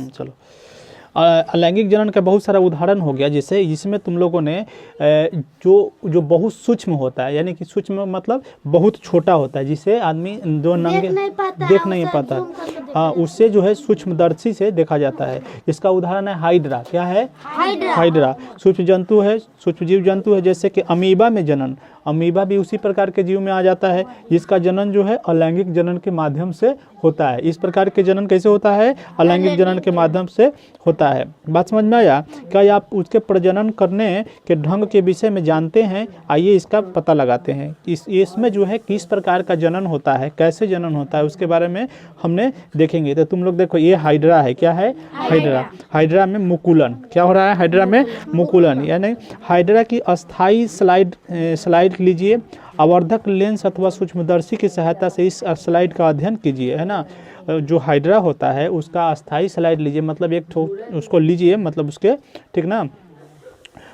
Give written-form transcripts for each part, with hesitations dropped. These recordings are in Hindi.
चलो, अलैंगिक जनन का बहुत सारा उदाहरण हो गया, जैसे इसमें तुम लोगों ने जो बहुत सूक्ष्म होता है, यानी कि सूक्ष्म मतलब बहुत छोटा होता है, जिसे आदमी दो नंगे देख नहीं पाता, हाँ, उससे जो है सूक्ष्मदर्शी से देखा जाता है। इसका उदाहरण है हाइड्रा। क्या है? हाइड्रा सूक्ष्म जंतु है, सूक्ष्म जीव जंतु है। जैसे कि अमीबा में जनन, अमीबा भी उसी प्रकार के जीव में आ जाता है, जिसका जनन जो है अलैंगिक जनन के माध्यम से होता है। इस प्रकार के जनन कैसे होता है? अलैंगिक जनन के माध्यम से होता है। बात समझ में आया? क्या आप उसके प्रजनन करने के ढंग के विषय में जानते हैं? आइए इसका पता लगाते हैं। इसमें जो है किस प्रकार का जनन होता है, कैसे जनन होता है, उसके बारे में हमने देखेंगे। तो तुम लोग देखो, ये हाइड्रा है। क्या है? हाइड्रा। हाइड्रा में मुकुलन। क्या हो रहा है? हाइड्रा में मुकुलन, यानी हाइड्रा की अस्थायी स्लाइड लीजिए। आवर्धक लेंस अथवा सूक्ष्मदर्शी की सहायता से इस स्लाइड का अध्ययन कीजिए, है ना। जो हाइड्रा होता है उसका अस्थायी स्लाइड लीजिए, मतलब एक उसको लीजिए, मतलब उसके, ठीक ना,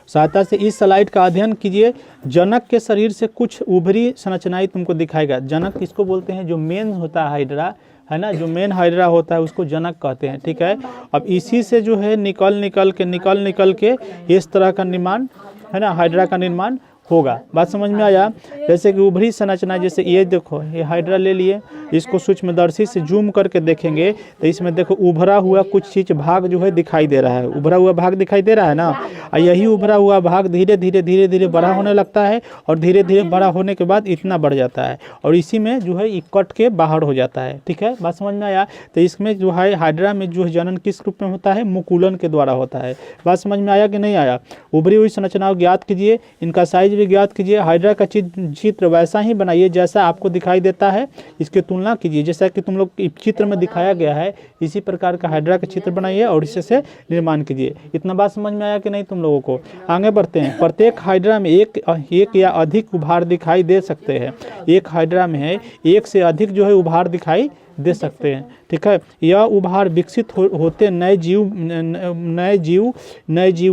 सहायता से इस स्लाइड का अध्ययन कीजिए। जनक के शरीर से कुछ उभरी संरचनाएं तुमको दिखाएगा। जनक किसको बोलते हैं? जो मेन होता है हाइड्रा, है ना, जो मेन हाइड्रा होता है उसको जनक कहते हैं, ठीक है। अब इसी से जो है निकल के इस तरह का निर्माण, है ना, हाइड्रा का निर्माण होगा। बात समझ में आया? जैसे कि उभरी संरचना, जैसे ये देखो, ये हाइड्रा ले लिए, इसको सूक्ष्मदर्शी से जूम करके देखेंगे तो इसमें देखो उभरा हुआ कुछ चीज भाग जो है दिखाई दे रहा है। उभरा हुआ भाग दिखाई दे रहा है ना, और यही उभरा हुआ भाग धीरे धीरे बड़ा होने लगता है, और धीरे धीरे बड़ा होने के बाद इतना बढ़ जाता है, और इसी में जो है ये कट के बाहर हो जाता है, ठीक है। बात समझ में आया? तो इसमें जो है हाइड्रा में जो जनन किस रूप में होता है? मुकुलन के द्वारा होता है। बात समझ में आया कि नहीं आया? उभरी हुई संरचनाओं ज्ञात कीजिए, इनका साइज भी ज्ञात कीजिए। हाइड्रा का चित्र वैसा ही बनाइए जैसा आपको दिखाई देता है, इसकी तुलना कीजिए। जैसा कि तुम लोग चित्र में दिखाया गया है, इसी प्रकार का हाइड्रा का चित्र बनाइए और इससे निर्माण कीजिए। इतना बात समझ में आया कि नहीं तुम लोगों को? आगे बढ़ते हैं। प्रत्येक हाइड्रा में एक या अधिक उभार दिखाई दे सकते हैं। एक हाइड्रा में है एक से अधिक जो है उभार दिखाई दे सकते हैं, ठीक है। यह उभार विकसित होते नए जीव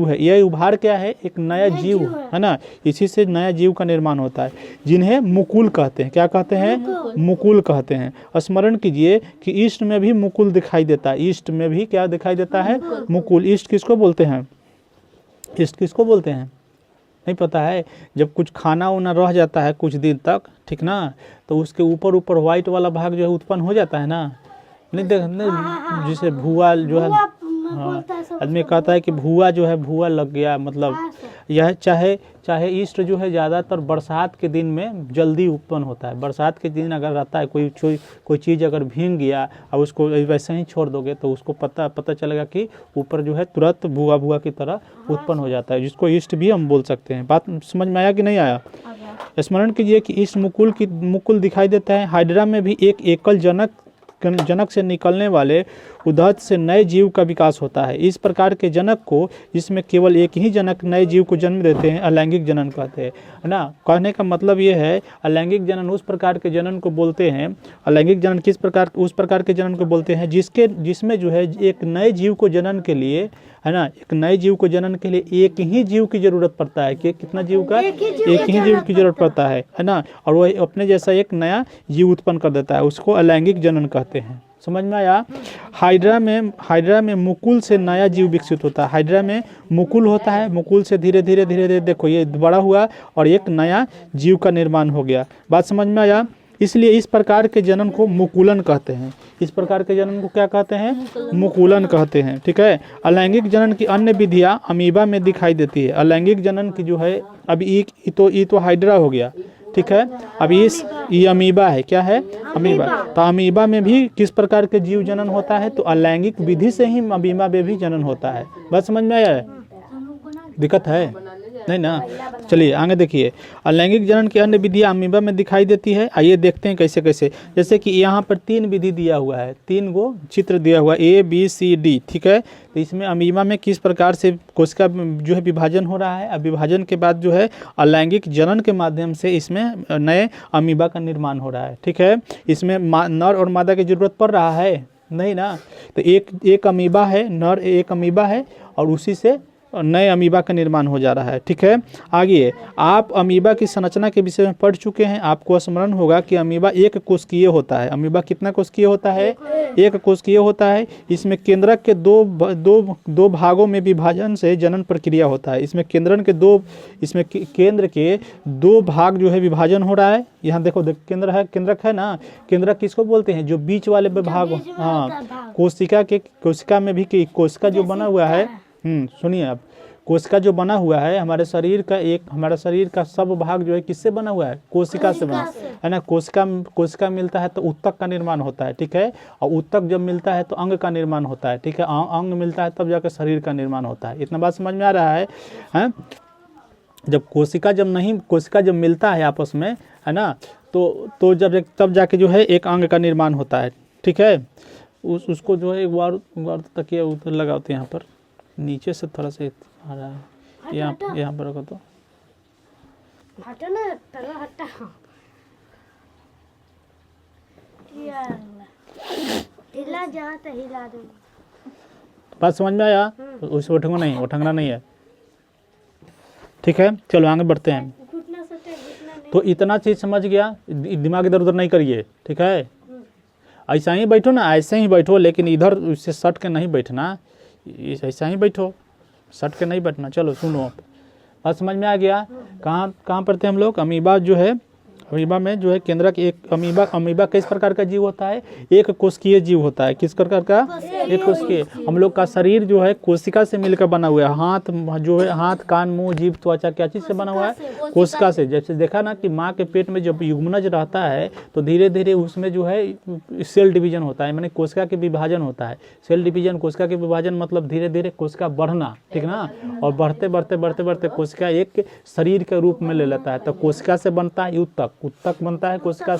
है। यह उभार क्या है? एक नया जीव, है ना। इसी से नया जीव का निर्माण होता है, जिन्हें मुकुल कहते हैं। क्या कहते हैं? मुकुल कहते हैं। स्मरण कीजिए कि ईस्ट में भी मुकुल दिखाई देता है। ईस्ट में भी क्या दिखाई देता है? मुकुल। ईस्ट किसको बोलते हैं? ईस्ट किसको बोलते हैं? नहीं पता है? जब कुछ खाना वाना रह जाता है कुछ दिन तक, ठीक ना, तो उसके ऊपर व्हाइट वाला भाग जो है उत्पन्न हो जाता है ना। नहीं देख, जिसे भुआ जो है, हाँ, आदमी कहता है कि भुआ जो है, भुआ लग गया, मतलब यह चाहे ईस्ट जो है ज़्यादातर बरसात के दिन में जल्दी उत्पन्न होता है। बरसात के दिन अगर रहता है कोई चीज़ अगर भीग गया और उसको वैसे ही छोड़ दोगे तो उसको पता चलेगा कि ऊपर जो है तुरंत भुआ की तरह उत्पन्न हो जाता है, जिसको ईस्ट भी हम बोल सकते हैं। बात समझ में आया कि नहीं आया? स्मरण कीजिए कि ईस्ट मुकुल दिखाई देता है। हाइड्रा में भी एक एकल जनक से निकलने वाले उदहत से नए जीव का विकास होता है। इस प्रकार के जनक को, जिसमें केवल एक ही जनक नए जीव को जन्म देते हैं, अलैंगिक जनन कहते हैं, है ना। कहने का मतलब ये है, अलैंगिक जनन उस प्रकार के जनन को बोलते हैं। अलैंगिक जनन किस प्रकार? उस प्रकार के जनन को बोलते हैं जिसमें जो है एक नए जीव को जनन के लिए, है ना, एक नए जीव को जनन के लिए एक ही जीव की जरूरत पड़ता है। कि कितना जीव का? एक ही जीव की जरूरत पड़ता है ना, और वह अपने जैसा एक नया जीव उत्पन्न कर देता है, उसको अलैंगिक जनन कहते हैं। समझ में आया? हाइड्रा में मुकुल से नया जीव विकसित होता है। हाइड्रा में मुकुल होता है, मुकुल से धीरे धीरे देखो ये बड़ा हुआ और एक नया जीव का निर्माण हो गया। बात समझ में आया? इसलिए इस प्रकार के जनन को मुकुलन कहते हैं। इस प्रकार के जनन को क्या कहते हैं? मुकुलन कहते हैं, ठीक है। अलैंगिक जनन की अन्य विधियां अमीबा में दिखाई देती है। अलैंगिक जनन की जो है, अब ये तो हाइड्रा हो गया, ठीक है। अब ये अमीबा है। क्या है? अमीबा। तो अमीबा में भी किस प्रकार के जीव जनन होता है? तो अलैंगिक विधि से ही अमीबा में भी जनन होता है। बस समझ में आया? दिक्कत है नहीं ना? चलिए आगे देखिए। अलैंगिक जनन की अन्य विधियां अमीबा में दिखाई देती है। आइए देखते हैं कैसे कैसे। जैसे कि यहाँ पर 3 विधि दिया हुआ है, 3 गो चित्र दिया हुआ है, A B C D, ठीक है। तो इसमें अमीबा में किस प्रकार से कोशिका जो है विभाजन हो रहा है। अब विभाजन के बाद जो है अलैंगिक जनन के माध्यम से इसमें नए अमीबा का निर्माण हो रहा है, ठीक है। इसमें नर और मादा की जरूरत पड़ रहा है नहीं ना। तो एक अमीबा है, नर एक अमीबा है, और उसी से नए अमीबा का निर्माण हो जा रहा है। ठीक है, आगे आप अमीबा की संरचना के विषय में पढ़ चुके हैं। आपको स्मरण होगा कि अमीबा एक कोशिकीय होता है। अमीबा कितना कोशिकीय होता है? एक कोशिकीय होता है। इसमें केंद्रक के दो भागों में विभाजन से जनन प्रक्रिया होता है। इसमें केंद्र के दो भाग जो है विभाजन हो रहा है। यहाँ देखो केंद्रक है ना, केंद्रक किसको बोलते हैं? जो बीच वाले भाग, हाँ, कोशिका में भी कोशिका जो बना हुआ है, सुनिए आप, कोशिका जो बना हुआ है हमारे शरीर का सब भाग जो है किससे बना हुआ है? कोशिका से बना है ना। कोशिका मिलता है तो उत्तक का निर्माण होता है। ठीक है, और उत्तक जब मिलता है तो अंग का निर्माण होता है। ठीक है, अंग मिलता है तब जाकर शरीर का निर्माण होता है। इतना बात समझ में आ रहा है? जब कोशिका जब मिलता है आपस में, है ना, तो जब तब जाके जो है एक अंग का निर्माण होता है। ठीक है, उसको जो है एक बार तकिया उधर लगाते हैं, यहाँ पर नीचे से थोड़ा सा आ रहा है, यहाँ पर रखो तो हटा ना, हटा हिला जहाँ तक हिला दो। बात समझ में आया? उसे उठंगना नहीं है। ठीक है, चलो आगे बढ़ते हैं। तो इतना चीज समझ गया, दिमाग इधर उधर नहीं करिए। ठीक है, ऐसा ही बैठो ना, ऐसे ही बैठो, लेकिन इधर उससे सट के नहीं बैठना, ऐसा ही बैठो, सट के नहीं बैठना। चलो सुनो, बात समझ में आ गया? कहाँ पढ़ते हैं हम लोग? अमीबा जो है, अमीबा में जो है केंद्रक एक अमीबा किस प्रकार का जीव होता है? एक कोशिकीय जीव होता है। किस प्रकार का? एक कोशिकीय। हम लोग का शरीर जो है कोशिका से मिलकर बना हुआ है। हाथ, कान, मुंह, जीभ, त्वचा क्या चीज से बना हुआ है? कोशिका से। जैसे देखा ना कि माँ के पेट में जब युग्मनज रहता है तो धीरे धीरे उसमें जो है सेल डिवीजन होता है, माने कोशिका के विभाजन होता है। सेल डिवीजन, कोशिका के विभाजन मतलब धीरे धीरे कोशिका बढ़ना, ठीक ना, और बढ़ते कोशिका एक शरीर के रूप में ले लेता है। तो कोशिका से बनता है उत्तक बनता है। कोशिका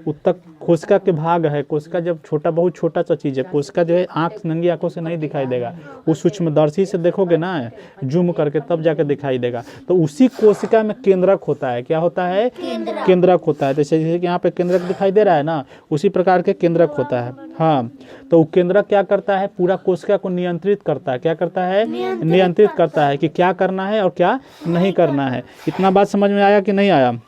उत्तक कोशिका के भाग है। कोशिका जब बहुत छोटा सा चीज है। कोशिका जो है नंगी आंखों से नहीं दिखाई देगा, वो सूक्ष्मदर्शी से देखोगे ना, जूम करके तब जाके दिखाई देगा। तो उसी कोशिका में केंद्रक होता है। क्या होता है? केंद्रक होता है। जैसे कि यहाँ पे केंद्रक दिखाई दे रहा है ना, उसी प्रकार के केंद्रक होता है। हाँ, तो केंद्रक क्या करता है? पूरा कोशिका को नियंत्रित करता है। क्या करता है? नियंत्रित करता है कि क्या करना है और क्या नहीं करना है। इतना बात समझ में आया कि नहीं आया?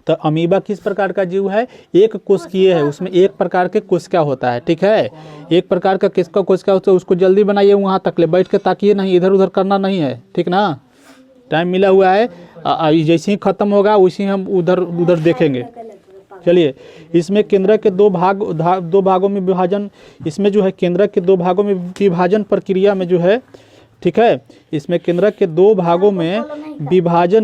तो अमीबा किस प्रकार का जीव है? एक कोशिकीय है। उसमें एक प्रकार के कोशिका होता है। ठीक है, एक प्रकार का किसका कोशिका होता है? उसको जल्दी बनाइए, वहाँ तक ले बैठ के ताकिए नहीं, इधर उधर करना नहीं है। ठीक ना, टाइम मिला हुआ है, जैसे ही खत्म होगा वैसे ही हम उधर देखेंगे। चलिए, इसमें केंद्रक के दो भागों में विभाजन, इसमें जो है केंद्रक के दो भागों में विभाजन प्रक्रिया में जो है, ठीक है, इसमें केंद्रक के दो भागों में विभाजन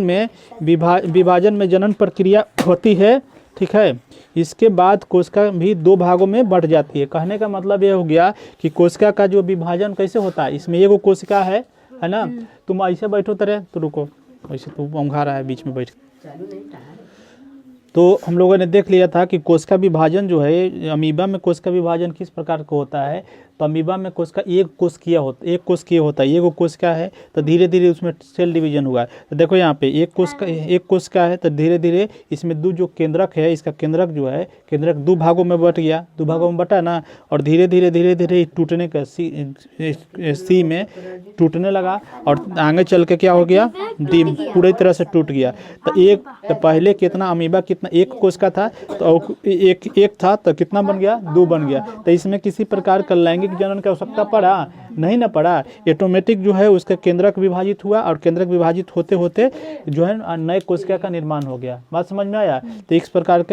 में जनन प्रक्रिया होती है। ठीक है, इसके बाद कोशिका भी दो भागों में बढ़ जाती है। कहने का मतलब ये हो गया कि कोशिका का जो विभाजन कैसे होता है, इसमें एगो कोशिका है ना। तुम ऐसे बैठो तरह, तो रुको, ऐसे तो औंघा रहा है बीच में बैठ। तो हम लोगों ने देख लिया था कि कोशिका विभाजन जो है, अमीबा में कोशिका विभाजन किस प्रकार का होता है। तो अमीबा में कोशिका एक कोशिकीय होता है। एगो कोशिका है तो धीरे धीरे उसमें सेल डिवीजन हुआ है। तो देखो यहाँ पे एक कोशिका है, तो धीरे धीरे इसमें जो केंद्रक है, इसका केंद्रक जो है, केंद्रक दो भागों में बट गया, दो भागों में बटा ना, और धीरे धीरे टूटने का सी में टूटने लगा, और आगे चल के क्या हो गया? डी पूरी तरह से टूट गया। तो पहले कितना अमीबा कितना एक कोशिका था, तो एक था तो कितना बन गया? दो बन गया। तो इसमें किसी प्रकार का लैंगिक जनन की आवश्यकता पड़ा? नहीं ना पड़ा। ऑटोमेटिक जो है उसका केंद्रक विभाजित हुआ, और केंद्रक विभाजित होते होते जो है नए कोशिका का निर्माण हो गया। बात समझ में आया? तो इस प्रकार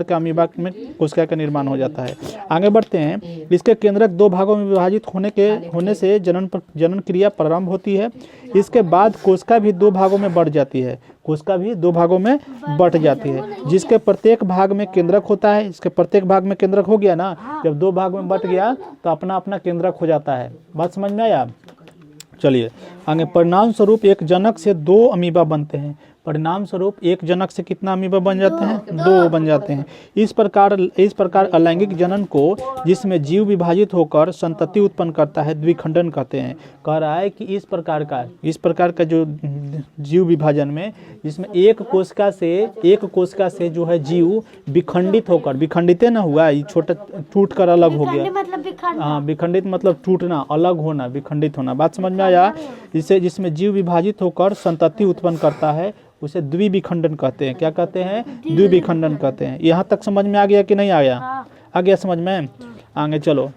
के अमीबा में कोशिका का निर्माण हो जाता है। आगे बढ़ते हैं। इसके केंद्रक दो भागों में विभाजित होने से जनन क्रिया प्रारंभ होती है। इसके बाद कोशिका भी दो भागों में बढ़ जाती है। कोशिका भी दो भागों में बट जाती है, जिसके प्रत्येक भाग में केंद्रक होता है। इसके प्रत्येक भाग में केंद्रक हो गया ना, जब दो भाग में बट गया तो अपना अपना केंद्रक हो जाता है। बात समझ में आया? चलिए आगे। परिणाम स्वरूप एक जनक से दो अमीबा बनते हैं। परिणाम स्वरूप एक जनक से कितना अमीबा बन जाते हैं? 2 बन जाते हैं। इस प्रकार अलैंगिक जनन को, जिसमें जीव विभाजित होकर संतति उत्पन्न करता है, द्विखंडन कहते हैं। कह रहा है कि इस प्रकार का जो जीव विभाजन में, जिसमें एक कोशिका से जो है जीव विखंडित होकर, विखंडित ना हुआ, ये छोटा टूट कर अलग हो गया। मतलब बिखरना। हाँ, विखंडित मतलब टूटना, अलग होना, विखंडित होना। बात समझ में आया? जिसमें जीव विभाजित होकर संतति उत्पन्न करता है, उसे द्विविखंडन कहते हैं। क्या कहते हैं? द्विविखंडन कहते हैं। यहाँ तक समझ में आ गया कि नहीं आ गया? आ गया समझ में? आगे चलो।